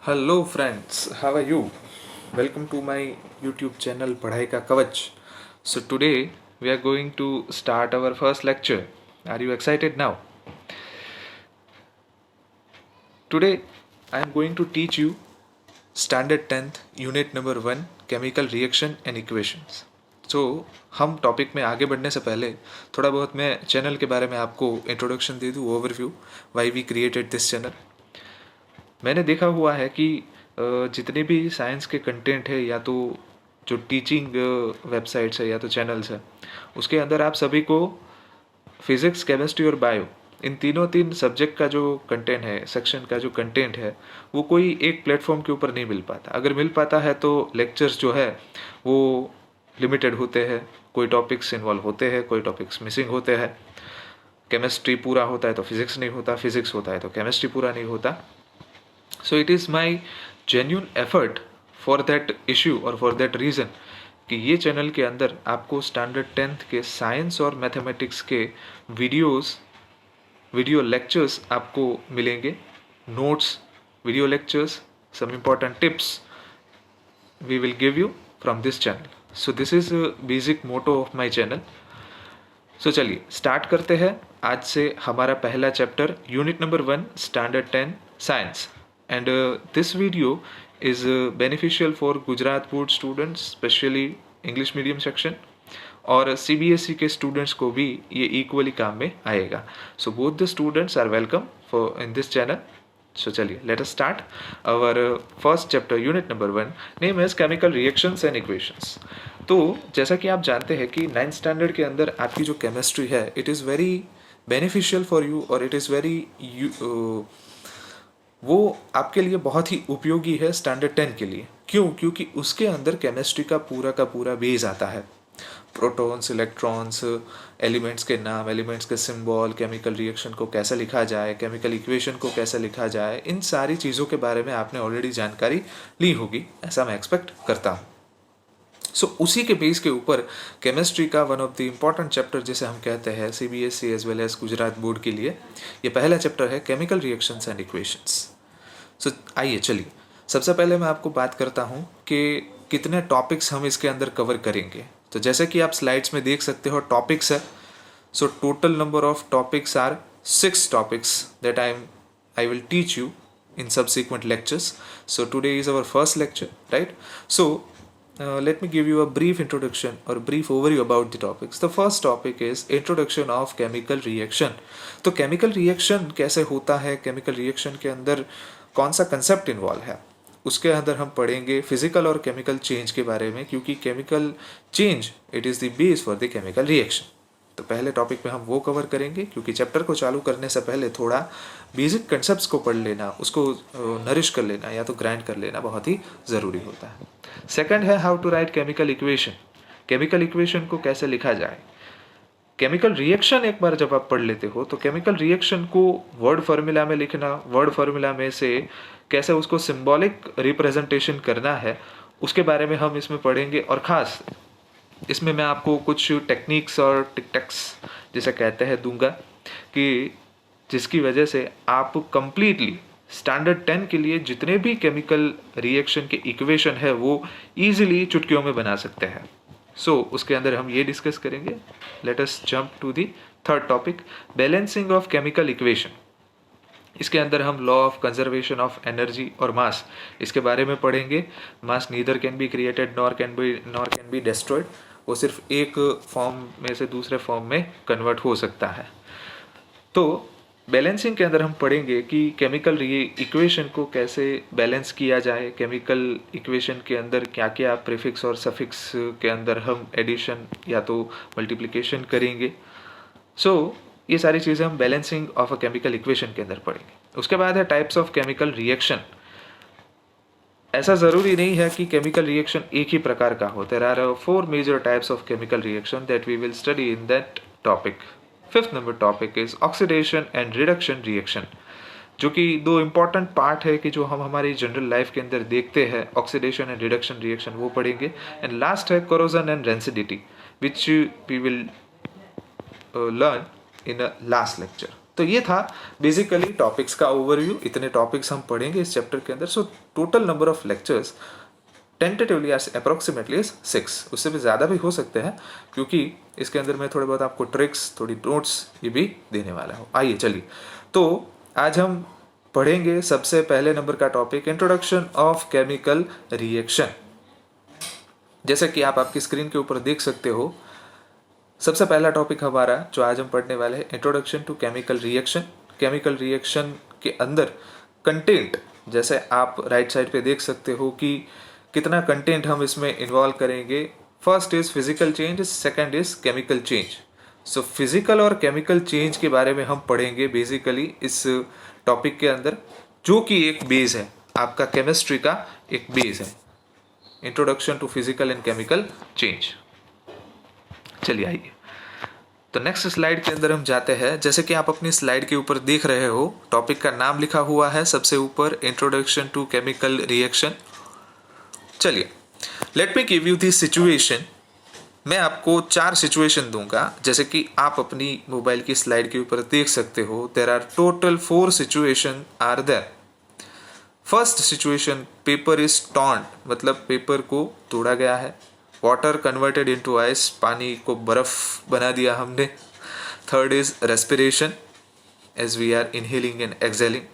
Hello friends, how are you? Welcome to my YouTube channel पढ़ाई का कवच. So today we are going to start our first lecture. Are you excited now? Today I am going to teach you standard 10th unit number 1 chemical reaction and equations. So हम topic में आगे बढ़ने से पहले थोड़ा बहुत मैं channel के बारे में आपको इंट्रोडक्शन दे दूँ, overview, why we created this channel. मैंने देखा हुआ है कि जितने भी साइंस के कंटेंट है या तो जो टीचिंग वेबसाइट्स है या तो चैनल्स है, उसके अंदर आप सभी को फिज़िक्स, केमिस्ट्री और बायो, इन तीन सब्जेक्ट का जो कंटेंट है, सेक्शन का जो कंटेंट है, वो कोई एक प्लेटफॉर्म के ऊपर नहीं मिल पाता. अगर मिल पाता है तो लेक्चर्स जो है वो लिमिटेड होते हैं. कोई टॉपिक्स इन्वॉल्व होते हैं, कोई टॉपिक्स मिसिंग होते हैं. केमिस्ट्री पूरा होता है तो फिज़िक्स नहीं होता, फिज़िक्स होता है तो केमिस्ट्री पूरा नहीं होता. So it is my genuine effort for that issue और for that reason कि ये चैनल के अंदर आपको स्टैंडर्ड 10th के साइंस और मैथमेटिक्स के वीडियो लेक्चर्स आपको मिलेंगे. Notes, video lectures, some important tips we will give you from this channel. So this is a basic motto of my channel. So चलिए स्टार्ट करते हैं. आज से हमारा पहला chapter, unit number 1, standard 10 science. And this video is beneficial for Gujarat board students, especially English medium section, और CBSE के students को भी ये इक्वली काम में आएगा. So both the students are welcome for in this channel. So चलिए let us start our first chapter, unit number 1, name is chemical reactions and equations. तो जैसा कि आप जानते हैं कि 9th स्टैंडर्ड के अंदर आपकी जो केमिस्ट्री है, it is very beneficial for you और इट इज़ वेरी वो आपके लिए बहुत ही उपयोगी है स्टैंडर्ड 10 के लिए. क्यों? क्योंकि उसके अंदर केमिस्ट्री का पूरा बेस आता है. प्रोटॉन्स, इलेक्ट्रॉन्स, एलिमेंट्स के नाम, एलिमेंट्स के सिंबल, केमिकल रिएक्शन को कैसे लिखा जाए, केमिकल इक्वेशन को कैसे लिखा जाए, इन सारी चीज़ों के बारे में आपने ऑलरेडी जानकारी ली होगी, ऐसा मैं एक्सपेक्ट करता हूँ. सो उसी के बेस के ऊपर केमिस्ट्री का one of the important chapter जिसे हम कहते हैं CBSE as well as Gujarat board के लिए, ये पहला चैप्टर है chemical reactions and equations. So आइए चलिए सबसे पहले मैं आपको बात करता हूँ कि कितने टॉपिक्स हम इसके अंदर कवर करेंगे. तो जैसे कि आप स्लाइड्स में देख सकते हो टॉपिक्स है. So total number of topics are 6 topics that I will teach you in subsequent lectures. So today is our first lecture, right? So let me give you a brief introduction or brief overview about the topics. The first topic is introduction of chemical reaction. तो chemical reaction कैसे होता है, chemical reaction के अंदर कौन सा concept involve है, उसके अंदर हम पढ़ेंगे फिजिकल और केमिकल चेंज के बारे में, क्योंकि chemical change it is the base for the chemical reaction. तो पहले टॉपिक पे हम वो कवर करेंगे, क्योंकि चैप्टर को चालू करने से पहले थोड़ा बेसिक कंसेप्ट्स को पढ़ लेना, उसको नरिश कर लेना या तो ग्राइंड कर लेना बहुत ही ज़रूरी होता है. सेकंड है how to write chemical equation. Chemical equation को कैसे लिखा जाए. केमिकल रिएक्शन एक बार जब आप पढ़ लेते हो तो केमिकल रिएक्शन को वर्ड फार्मूला में लिखना, वर्ड फार्मूला में से कैसे उसको सिंबॉलिक रिप्रेजेंटेशन करना है, उसके बारे में हम इसमें पढ़ेंगे. और ख़ास इसमें मैं आपको कुछ टेक्निक्स और टिकटेक्स जिसे कहते हैं दूंगा, कि जिसकी वजह से आप कंप्लीटली स्टैंडर्ड 10 के लिए जितने भी केमिकल रिएक्शन के इक्वेशन है वो इजीली चुटकियों में बना सकते हैं. सो उसके अंदर हम ये डिस्कस करेंगे. Let us jump to the third topic, balancing of chemical equation. इसके अंदर हम law of conservation of energy और मास, इसके बारे में पढ़ेंगे. Mass neither can be created nor can be destroyed. वो सिर्फ एक फॉर्म में से दूसरे फॉर्म में कन्वर्ट हो सकता है. तो बैलेंसिंग के अंदर हम पढ़ेंगे कि केमिकल इक्वेशन को कैसे बैलेंस किया जाए, केमिकल इक्वेशन के अंदर क्या क्या प्रीफिक्स और सफिक्स के अंदर हम एडिशन या तो मल्टीप्लिकेशन करेंगे. सो ये सारी चीज़ें हम balancing of a chemical equation के अंदर पढ़ेंगे. उसके बाद है टाइप्स ऑफ केमिकल रिएक्शन. ऐसा ज़रूरी नहीं है कि केमिकल रिएक्शन एक ही प्रकार का हो. There are 4 major types of chemical reaction that we will study in that topic. Fifth number topic is oxidation and reduction reaction, जो कि 2 इम्पॉर्टेंट पार्ट है कि जो हम हमारी जनरल लाइफ के अंदर देखते हैं. ऑक्सीडेशन एंड रिडक्शन रिएक्शन वो पढ़ेंगे. एंड लास्ट है corrosion and rancidity, which we will learn in a last lecture. तो ये था बेसिकली टॉपिक्स का ओवरव्यू। इतने टॉपिक्स हम पढ़ेंगे इस चैप्टर के अंदर। So total number of lectures tentatively approximately 6, उससे भी ज़्यादा भी हो सकते हैं, क्योंकि इसके अंदर मैं थोड़े बहुत आपको ट्रिक्स, थोड़ी नोट्स ये भी देने वाला हूँ। आइए चलिए, तो आज हम पढ़ेंगे सबसे पहले नंबर का topic, introduction of chemical reaction. जैसे कि आप आपकी स्क्रीन के ऊपर देख सकते हो, सबसे पहला टॉपिक हमारा जो आज हम पढ़ने वाले हैं, introduction to chemical reaction. Chemical reaction के अंदर कंटेंट, जैसे आप राइट साइड पे देख सकते हो कि कितना कंटेंट हम इसमें इन्वॉल्व करेंगे। First is physical change, second is chemical change. So physical और केमिकल चेंज के बारे में हम पढ़ेंगे बेसिकली इस टॉपिक के अंदर, जो कि एक बेस है, आपका केमिस्ट्री का एक बेस है, introduction to physical and chemical change. चलिए आइए, तो नेक्स्ट स्लाइड के अंदर हम जाते हैं। जैसे कि आप अपनी स्लाइड के ऊपर देख रहे हो, टॉपिक का नाम लिखा हुआ है सबसे ऊपर, इंट्रोडक्शन टू केमिकल रिएक्शन। चलिए, let me give you this situation. मैं आपको 4 सिचुएशन दूंगा, जैसे कि आप अपनी मोबाइल की स्लाइड के ऊपर देख सकते हो। There are total 4 situation are there. First situation, paper is torn, मतलब पेपर को तोड़ा गया है। वाटर कन्वर्टेड इनटू आइस, पानी को बर्फ बना दिया हमने। Third is respiration, as we are inhaling and exhaling.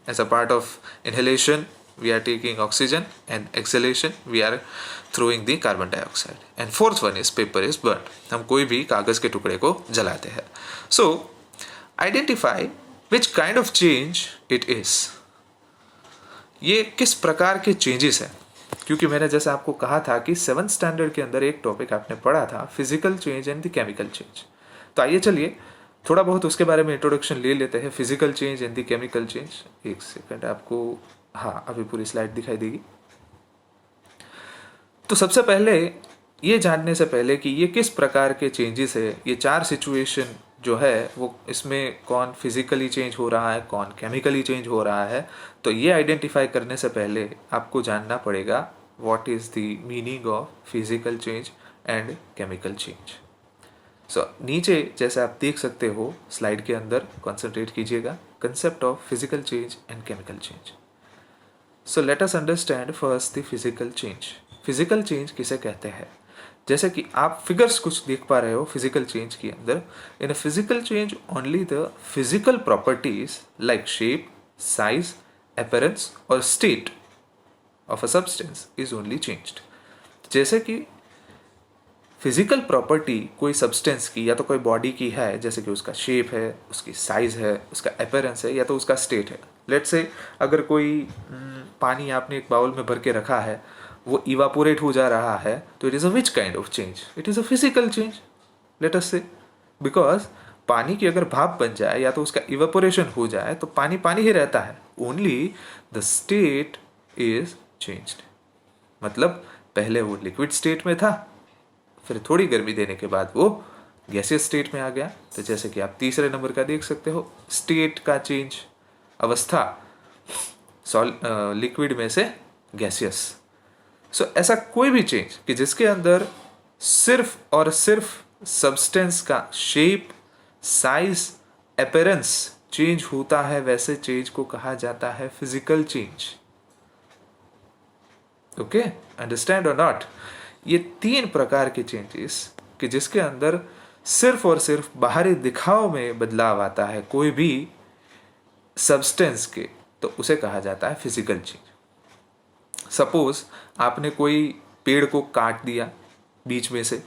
As a part of inhalation we are taking oxygen, and exhalation we are throwing the carbon dioxide. And fourth one is paper is burnt, हम कोई भी कागज के टुकड़े को जलाते हैं। So identify which kind of change it is, ये किस प्रकार के चेंजेस है। क्योंकि मैंने जैसे आपको कहा था कि 7th स्टैंडर्ड के अंदर एक टॉपिक आपने पढ़ा था, physical change and the chemical change. तो आइए चलिए थोड़ा बहुत उसके बारे में इंट्रोडक्शन ले लेते हैं, physical change and the chemical change. एक सेकंड, आपको हाँ अभी पूरी स्लाइड दिखाई देगी। तो सबसे पहले ये जानने से पहले कि ये किस प्रकार के चेंजेस है, ये 4 सिचुएशन जो है वो इसमें कौन फिजिकली चेंज हो रहा है, कौन केमिकली चेंज हो रहा है, तो ये आइडेंटिफाई करने से पहले आपको जानना पड़ेगा what is the meaning of physical change and chemical change. So नीचे जैसे आप देख सकते हो स्लाइड के अंदर, कॉन्सेंट्रेट कीजिएगा, concept of physical change and chemical change. So let us understand first the physical change. Physical change किसे कहते हैं? जैसे कि आप फिगर्स कुछ देख पा रहे हो फिजिकल चेंज के अंदर। In a physical change only the physical properties like shape, size, appearance और state of a substance is only changed. जैसे कि फिजिकल प्रॉपर्टी कोई सब्सटेंस की या तो कोई बॉडी की है, जैसे कि उसका शेप है, उसकी साइज है, उसका अपीयरेंस है, या तो उसका स्टेट है। लेट्स से अगर कोई पानी आपने एक बाउल में भर के रखा है, वो इवापोरेट हो जा रहा है, तो it is a which kind of change? It is a physical change, let us से। बिकॉज पानी की अगर भाप बन जाए या तो उसका इवापोरेशन हो जाए तो पानी पानी ही रहता है, only the state is changed. मतलब पहले वो लिक्विड स्टेट में था, फिर थोड़ी गर्मी देने के बाद वो गैसियस स्टेट में आ गया। तो जैसे कि आप तीसरे नंबर का देख सकते हो, स्टेट का चेंज, अवस्था लिक्विड में से गैसियस। सो ऐसा कोई भी चेंज कि जिसके अंदर सिर्फ और सिर्फ सब्सटेंस का शेप, साइज, अपीयरेंस चेंज होता है, वैसे चेंज को कहा जाता है फिजिकल चेंज। ओके, अंडरस्टैंड और नॉट? ये 3 प्रकार के चेंजेस कि जिसके अंदर सिर्फ और सिर्फ बाहरी दिखाव में बदलाव आता है कोई भी सब्सटेंस के, तो उसे कहा जाता है फिजिकल चेंज। सपोज आपने कोई पेड़ को काट दिया बीच में से,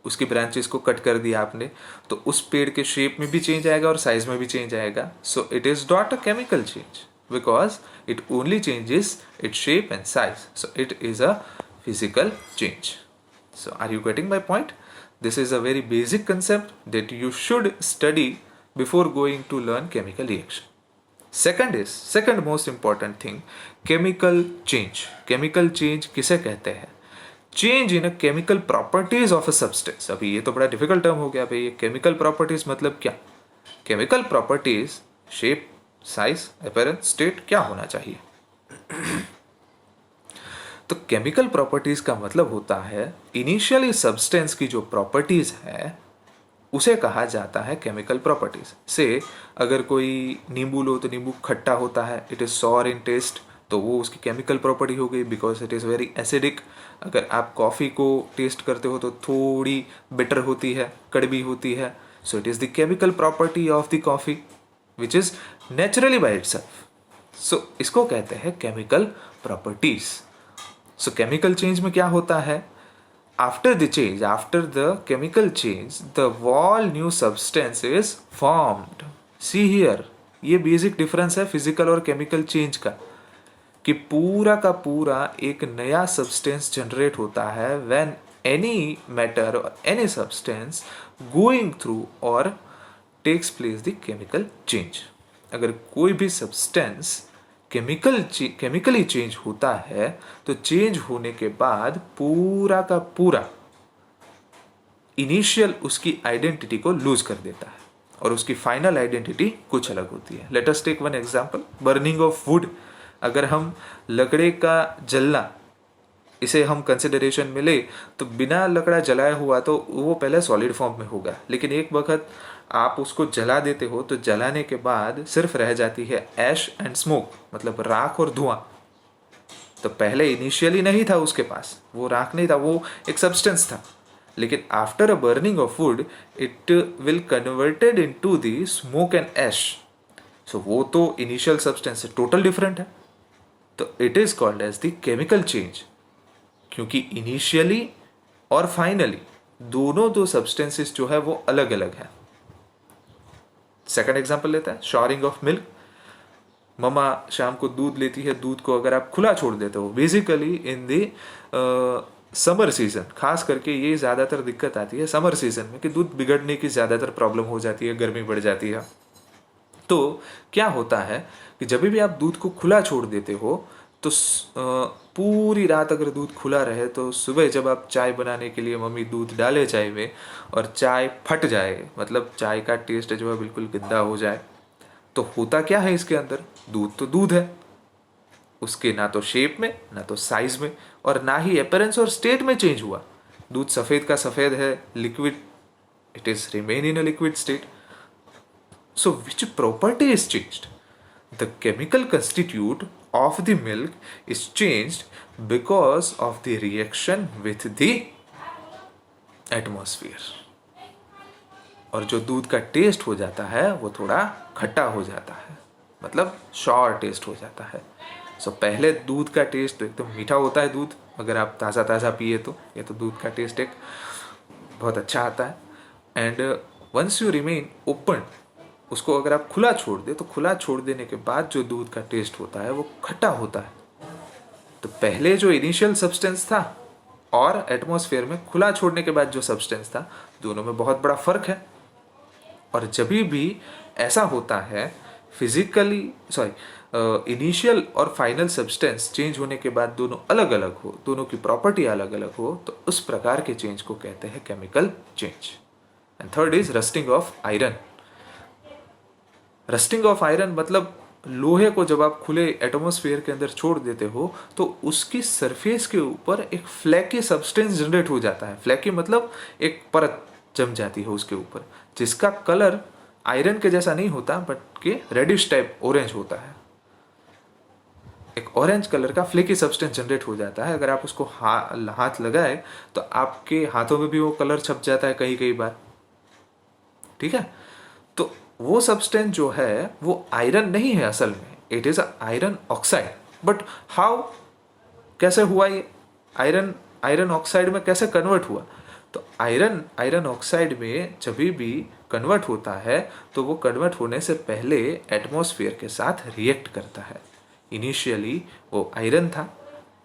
उसकी ब्रांचेस को कट कर दिया आपने, तो उस पेड़ के शेप में भी चेंज आएगा और साइज में भी चेंज आएगा। सो it is not a chemical change because it only changes it shape and size, so it is a physical change. So are you getting my point? This is a very basic concept that you should study before going to learn chemical reaction. Second most important thing, chemical change. Chemical change किसे कहते हैं? Change in a chemical properties of a substance. अभी ये तो बड़ा difficult term हो गया भाई। ये chemical properties मतलब क्या? Chemical properties, shape, size, appearance, state क्या होना चाहिए? तो केमिकल प्रॉपर्टीज का मतलब होता है इनिशियली सब्सटेंस की जो प्रॉपर्टीज है उसे कहा जाता है केमिकल प्रॉपर्टीज। से अगर कोई नींबू लो तो नींबू खट्टा होता है, it is sour in taste, तो वो उसकी केमिकल प्रॉपर्टी हो गई because it is very acidic. अगर आप कॉफ़ी को टेस्ट करते हो तो थोड़ी बिटर होती है, कड़वी होती है, so it is the chemical property of the coffee which is naturally by itself. So इसको कहते हैं chemical properties. So chemical change में क्या होता है, after the chemical change, the whole new substance is formed. See here, ये basic difference है physical और केमिकल चेंज का, कि पूरा का पूरा एक नया सब्सटेंस जनरेट होता है when any matter or any substance going through or takes place the chemical change। अगर कोई भी सब्सटेंस केमिकली चेंज होता है तो चेंज होने के बाद पूरा का पूरा इनिशियल उसकी आइडेंटिटी को लूज कर देता है और उसकी फाइनल आइडेंटिटी कुछ अलग होती है। Let us take one example, burning of wood. अगर हम लकड़े का जलना इसे हम कंसिडरेशन में ले तो बिना लकड़ा जलाया हुआ तो वो पहले सॉलिड फॉर्म में होगा, लेकिन एक वक्त आप उसको जला देते हो तो जलाने के बाद सिर्फ रह जाती है ऐश एंड स्मोक, मतलब राख और धुआं। तो पहले इनिशियली नहीं था उसके पास, वो राख नहीं था, वो एक सब्सटेंस था, लेकिन after a burning of wood it will converted into the smoke and ash. So वो तो इनिशियल सब्सटेंस से टोटल डिफरेंट है, तो it is called as the chemical change, क्योंकि इनिशियली और फाइनली दोनों दो सब्सटेंसेस जो है वो अलग अलग है। सेकंड एग्जांपल लेता है, शॉरिंग ऑफ मिल्क। मम्मा शाम को दूध लेती है, दूध को अगर आप खुला छोड़ देते हो, बेसिकली इन दी समर सीजन, खास करके ये ज़्यादातर दिक्कत आती है समर सीजन में कि दूध बिगड़ने की ज़्यादातर प्रॉब्लम हो जाती है, गर्मी बढ़ जाती है। तो क्या होता है कि जब भी आप दूध को खुला छोड़ देते हो तो पूरी रात अगर दूध खुला रहे तो सुबह जब आप चाय बनाने के लिए मम्मी दूध डाले चाय में और चाय फट जाए, मतलब चाय का टेस्ट जो है बिल्कुल गंदा हो जाए, तो होता क्या है इसके अंदर, दूध तो दूध है, उसके ना तो शेप में ना तो साइज में और ना ही अपीयरेंस और स्टेट में चेंज हुआ। दूध सफ़ेद का सफ़ेद है, liquid, it is remain in a liquid state. So which property is changed? The chemical constitute of the milk is changed because of the reaction with the atmosphere। और जो दूध का टेस्ट हो जाता है वो थोड़ा खट्टा हो जाता है, मतलब शॉर टेस्ट हो जाता है। सो पहले दूध का टेस्ट तो एकदम मीठा होता है दूध, अगर आप ताज़ा ताज़ा पिए तो ये तो दूध का टेस्ट एक बहुत अच्छा आता है। And once you remain open, उसको अगर आप खुला छोड़ दे तो खुला छोड़ देने के बाद जो दूध का टेस्ट होता है वो खट्टा होता है। तो पहले जो इनिशियल सब्सटेंस था और एटमॉस्फेयर में खुला छोड़ने के बाद जो सब्सटेंस था, दोनों में बहुत बड़ा फर्क है। और जब भी ऐसा होता है इनिशियल और फाइनल सब्सटेंस चेंज होने के बाद दोनों अलग अलग हो, दोनों की प्रॉपर्टी अलग अलग हो, तो उस प्रकार के चेंज को कहते हैं chemical change. And third is rusting of iron. Rusting of iron मतलब लोहे को जब आप खुले एटमॉस्फेयर के अंदर छोड़ देते हो तो उसकी सरफेस के ऊपर एक फ्लैकी सब्सटेंस जनरेट हो जाता है। फ्लैकी मतलब एक परत जम जाती है उसके ऊपर, जिसका कलर आयरन के जैसा नहीं होता बट के रेडिश टाइप ऑरेंज होता है। एक ऑरेंज कलर का फ्लेकी सब्सटेंस जनरेट हो जाता है। अगर आप उसको हाथ लगाए तो आपके हाथों में भी वो कलर छप जाता है कई कई बार, ठीक है। तो वो सब्सटेंस जो है वो आयरन नहीं है असल में, it is iron oxide. But how, कैसे हुआ ये आयरन ऑक्साइड में कैसे कन्वर्ट हुआ? तो आयरन ऑक्साइड में जब भी कन्वर्ट होता है तो वो कन्वर्ट होने से पहले एटमॉस्फेयर के साथ रिएक्ट करता है। इनिशियली वो आयरन था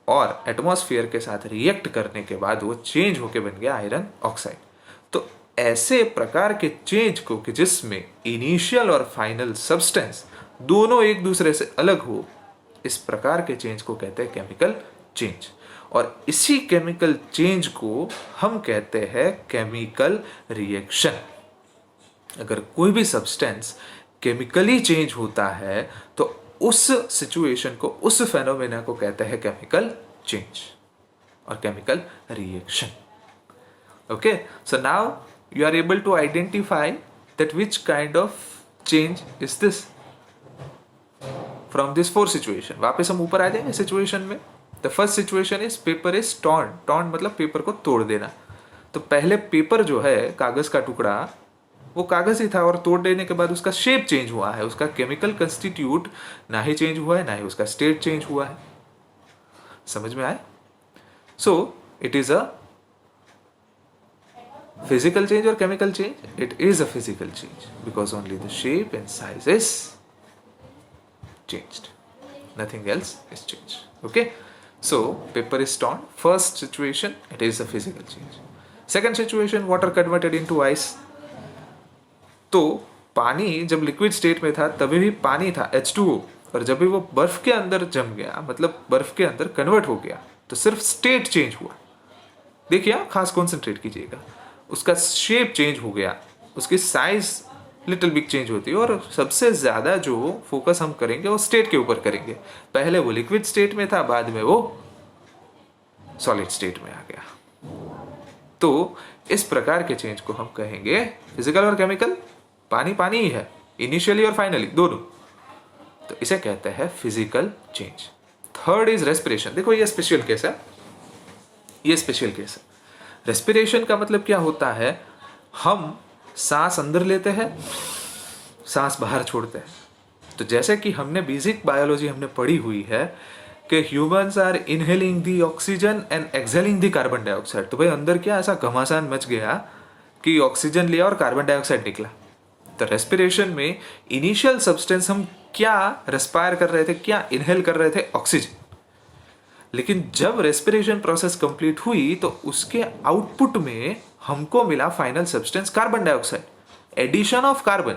और एटमॉस्फेयर के साथ रिएक्ट करने के बाद वो चेंज होके बन गया आयरन ऑक्साइड। तो ऐसे प्रकार के चेंज को कि जिसमें इनिशियल और फाइनल सब्सटेंस दोनों एक दूसरे से अलग हो, इस प्रकार के चेंज को कहते हैं केमिकल चेंज। और इसी केमिकल चेंज को हम कहते हैं केमिकल रिएक्शन। अगर कोई भी सब्सटेंस केमिकली चेंज होता है तो उस सिचुएशन को, उस फेनोमेना को कहते हैं केमिकल चेंज और chemical reaction. Okay, so now you are able to identify that which kind of change is this from this 4 situation. वापस हम ऊपर आ जाएंगे सिचुएशन में. The first situation is paper is torn. Torn मतलब paper को तोड़ देना. तो पहले पेपर जो है, कागज का टुकड़ा, वो कागज ही था और तोड़ देने के बाद उसका शेप चेंज हुआ है. उसका केमिकल कंस्टिट्यूट ना ही चेंज हुआ है, ना ही उसका स्टेट चेंज हुआ है. समझ में आए? सो it is a physical change or chemical change? It is a physical change because only the shape and size is changed. Nothing else is changed. Okay? So, paper is torn. First situation, it is a physical change. Second situation, water converted into ice. तो पानी जब liquid state में था तभी भी पानी था H2O, और जब भी वो बर्फ के अंदर जम गया, मतलब बर्फ के अंदर कन्वर्ट हो गया, तो सिर्फ स्टेट चेंज हुआ. देखिए आप खास कॉन्सेंट्रेट कीजिएगा. उसका शेप चेंज हो गया, उसकी साइज लिटिल बिग चेंज होती है, और सबसे ज़्यादा जो फोकस हम करेंगे वो स्टेट के ऊपर करेंगे. पहले वो लिक्विड स्टेट में था, बाद में वो सॉलिड स्टेट में आ गया. तो इस प्रकार के चेंज को हम कहेंगे फिजिकल और केमिकल. पानी पानी ही है इनिशियली और फाइनली दोनों, तो इसे कहते हैं physical change. Third is respiration. देखो ये स्पेशल केस है, ये स्पेशल केस है. रेस्पिरेशन का मतलब क्या होता है? हम सांस अंदर लेते हैं, सांस बाहर छोड़ते हैं. तो जैसे कि हमने बेसिक बायोलॉजी हमने पढ़ी हुई है कि humans are inhaling the oxygen and exhaling the carbon dioxide. तो भाई अंदर क्या ऐसा घमासान मच गया कि ऑक्सीजन लिया और कार्बन डाइऑक्साइड निकला. तो रेस्पिरेशन में इनिशियल सब्सटेंस हम क्या रेस्पायर कर रहे थे, क्या इनहेल कर रहे थे? ऑक्सीजन. लेकिन जब रेस्पिरेशन प्रोसेस कंप्लीट हुई तो उसके आउटपुट में हमको मिला final substance carbon dioxide, addition of carbon.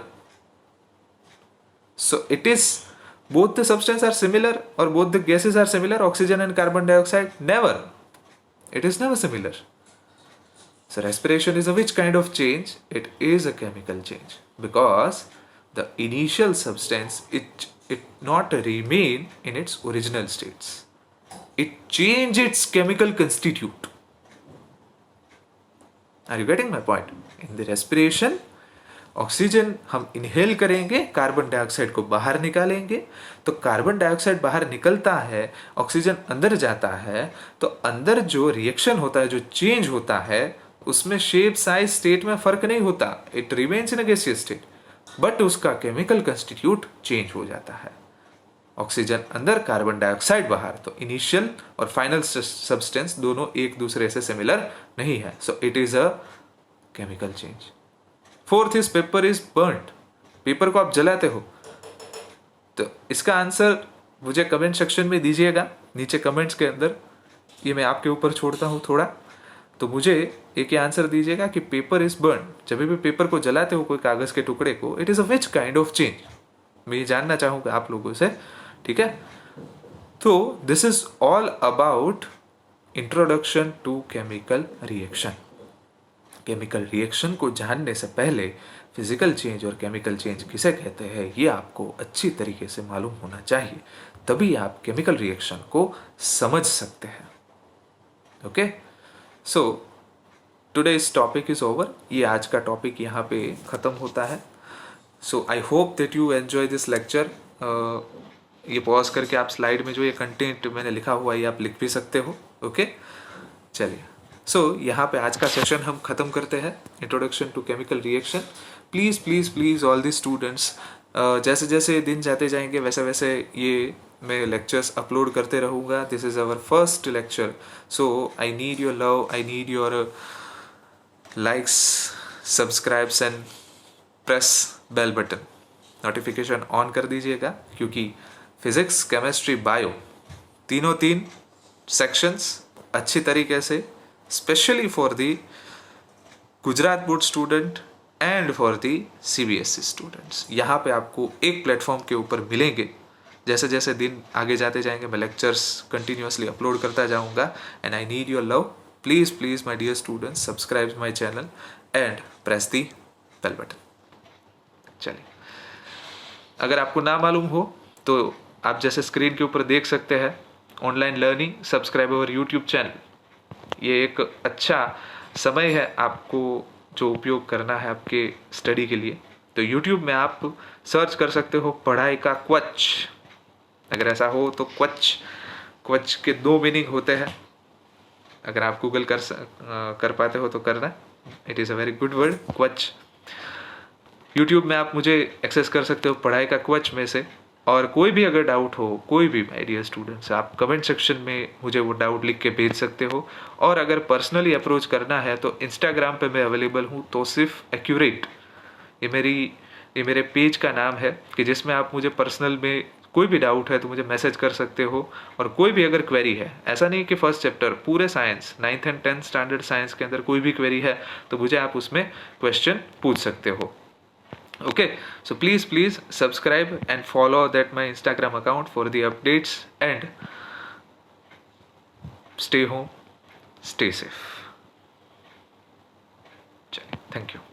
So it is both the substances are similar or both the gases are similar, oxygen and carbon dioxide? Never. It is never similar. So respiration is a which kind of change? It is a chemical change, because the initial substance it not remain in its original states. It change its chemical constitute. Are you getting my point? In the respiration, oxygen हम inhale करेंगे, carbon dioxide को बाहर निकालेंगे. तो carbon dioxide बाहर निकलता है, oxygen अंदर जाता है, तो अंदर जो रिएक्शन होता है, जो चेंज होता है, उसमें शेप साइज स्टेट में फर्क नहीं होता. It remains in a gaseous state, but उसका केमिकल कंस्टिट्यूट चेंज हो जाता है. ऑक्सीजन अंदर, कार्बन डाइऑक्साइड बाहर. तो इनिशियल और फाइनल सब्सटेंस दोनों एक दूसरे से सिमिलर नहीं है. So it is a chemical change. Fourth is paper is burned. Paper को आप जलाते हो. तो इसका आंसर मुझे कमेंट सेक्शन में दीजिएगा, नीचे कमेंट्स के अंदर. ये मैं आपके ऊपर छोड़ता हूँ थोड़ा. तो मुझे एक आंसर दीजिएगा कि पेपर इज बर्न. जब भी पेपर को जलाते हो, कोई कागज के टुकड़े को, it is a which kind of change? मैं ये जानना चाहूँगा आप लोगों से. ठीक है. तो this is all about introduction to chemical reaction. Chemical reaction को जानने से पहले फिजिकल चेंज और केमिकल चेंज किसे कहते हैं ये आपको अच्छी तरीके से मालूम होना चाहिए, तभी आप केमिकल रिएक्शन को समझ सकते हैं. Okay. So today's topic is over. ये आज का टॉपिक यहाँ पे ख़त्म होता है. So I hope that you enjoy this lecture. ये पॉज करके आप स्लाइड में जो ये कंटेंट मैंने लिखा हुआ है ये आप लिख भी सकते हो. ओके. चलिए. सो यहाँ पे आज का सेशन हम ख़त्म करते हैं, introduction to chemical reaction. Please please please all the students, जैसे जैसे दिन जाते जाएंगे वैसे वैसे ये मैं लेक्चर्स अपलोड करते रहूँगा. This is our first lecture, so I need your love, I need your likes, subscribes and press bell button. Notification on कर दीजिएगा, क्योंकि फिज़िक्स, केमिस्ट्री, बायो तीन सेक्शंस अच्छी तरीके से, specially for the Gujarat board student and for the CBSE students, यहाँ पे आपको एक प्लेटफॉर्म के ऊपर मिलेंगे. जैसे जैसे दिन आगे जाते जाएंगे मैं लेक्चर्स कंटिन्यूसली अपलोड करता जाऊँगा. And I need your love. Please please my dear students, subscribe my channel and press the bell button. चलिए. अगर आपको ना मालूम हो तो आप जैसे स्क्रीन के ऊपर देख सकते हैं, online learning, subscribe our YouTube channel. ये एक अच्छा समय है आपको जो उपयोग करना है आपके स्टडी के लिए, तो यूट्यूब में आप सर्च कर सकते हो पढ़ाई का क्वच। अगर ऐसा हो तो क्वच के 2 मीनिंग होते हैं। अगर आप गूगल कर पाते हो तो करना, it is a very good word, Kavach. YouTube में आप मुझे एक्सेस कर सकते हो पढ़ाई का क्वच में से। और कोई भी अगर डाउट हो, कोई भी माय डियर स्टूडेंट्स, आप कमेंट सेक्शन में मुझे वो डाउट लिख के भेज सकते हो। और अगर पर्सनली अप्रोच करना है तो इंस्टाग्राम पे मैं अवेलेबल हूँ, तो सिर्फ एक्यूरेट, ये मेरे पेज का नाम है, कि जिसमें आप मुझे पर्सनल में कोई भी डाउट है तो मुझे मैसेज कर सकते हो। और कोई भी अगर क्वेरी है, ऐसा नहीं कि फर्स्ट चैप्टर, पूरे science 9th and 10th standard science के अंदर कोई भी क्वेरी है तो मुझे आप उसमें क्वेश्चन पूछ सकते हो। Okay, so please subscribe and follow that my Instagram account for the updates, and stay home, stay safe. Thank you.